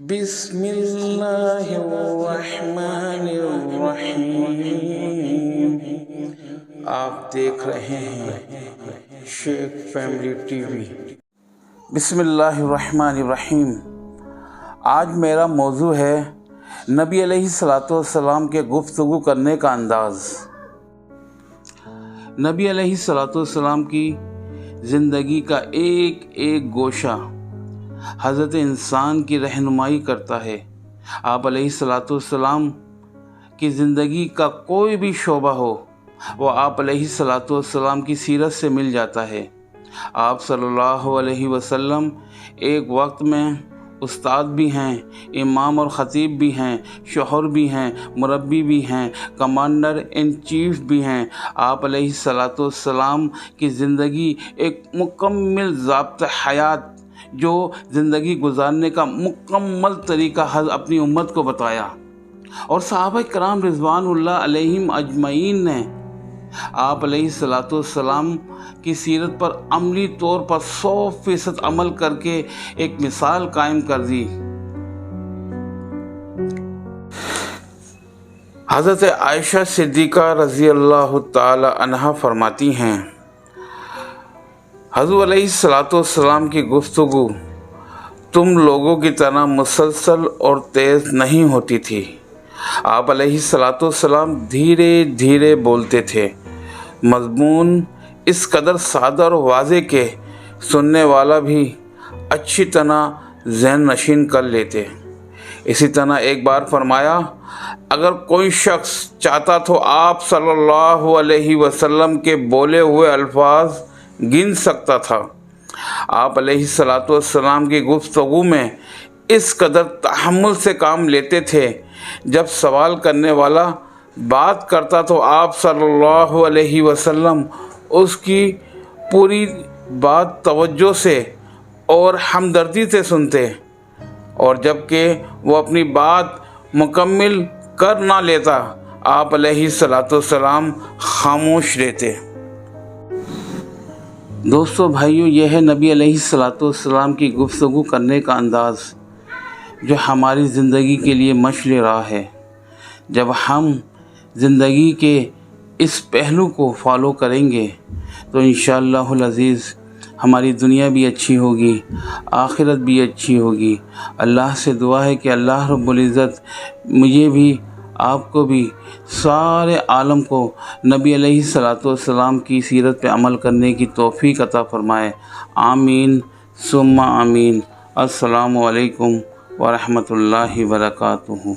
बिस्मिल्लाहिर्रहमानिर्रहीम। आप देख रहे हैं शेख फैमिली टीवी। बिस्मिल्लाहिर्रहमानिर्रहीम। आज मेरा मौजू है नबी अलैहिस्सलाम के गुफ्तगू करने का अंदाज़। नबी अलैहिस्सलाम की ज़िंदगी का एक एक गोशा हज़रत इंसान की रहनुमाई करता है। आप अलैहिस्सलाम की ज़िंदगी का कोई भी शोबा हो वो आप अलैहिस्सलाम की सीरत से मिल जाता है। आप सल्लल्लाहु अलैहि वसल्लम एक वक्त में उस्ताद भी हैं, इमाम और ख़तीब भी हैं, शोहर भी हैं, मुरब्बी भी हैं, कमांडर इन चीफ भी हैं। आप अलैहिस्सलाम की ज़िंदगी एक मुकम्मल ज़ाब्ता हयात जो ज़िंदगी गुजारने का मुकम्मल तरीका अपनी उम्मत को बताया। और सहाबा कराम रिज़वानुल्लाह अलैहिम अजमईन ने आप अलैहिस्सलाम की सीरत पर अमली तौर पर 100% अमल करके एक मिसाल कायम कर दी। हज़रत आयशा सिद्दीक़ा रज़ी अल्लाह ताला अन्हा फरमाती हैं, हुज़ूर अलैहिस्सलाम की गुफ्तगू तुम लोगों की तरह मुसलसल और तेज़ नहीं होती थी। आप अलैहिस्सलाम धीरे धीरे बोलते थे। मज़मून इस कदर सादा और वाज़े के सुनने वाला भी अच्छी तरह ज़हन नशीन कर लेते। इसी तरह एक बार फरमाया, अगर कोई शख्स चाहता तो आप सल्लल्लाहु अलैहि वसल्लम के बोले हुए अल्फाज गिन सकता था। आप अलैहिस्सलाम की गुफ्तगू में इस कदर तहम्मुल से काम लेते थे। जब सवाल करने वाला बात करता तो आप सल्लल्लाहु अलैहि वसल्लम उसकी पूरी बात तवज्जो से और हमदर्दी से सुनते, और जबकि वो अपनी बात मुकम्मल कर ना लेता आप अलैहिस्सलाम खामोश रहते। दोस्तों भाइयों, यह है नबी अलैहिस्सलाम की गुफ्तगू करने का अंदाज़ जो हमारी ज़िंदगी के लिए मशअल राह है। जब हम ज़िंदगी के इस पहलू को फॉलो करेंगे तो इंशाअल्लाहुल अज़ीज़ हमारी दुनिया भी अच्छी होगी, आखिरत भी अच्छी होगी। अल्लाह से दुआ है कि अल्लाह रब्बुल इज़्ज़त मुझे भी, आपको भी, सारे आलम को नबी अलैहिस्सलाम की सीरत पे अमल करने की तौफ़ीक़ अता फ़रमाए। आमीन सुम्मा आमीन। अस्सलामु अलैकुम व रहमतुल्लाहि व बरकातुहू।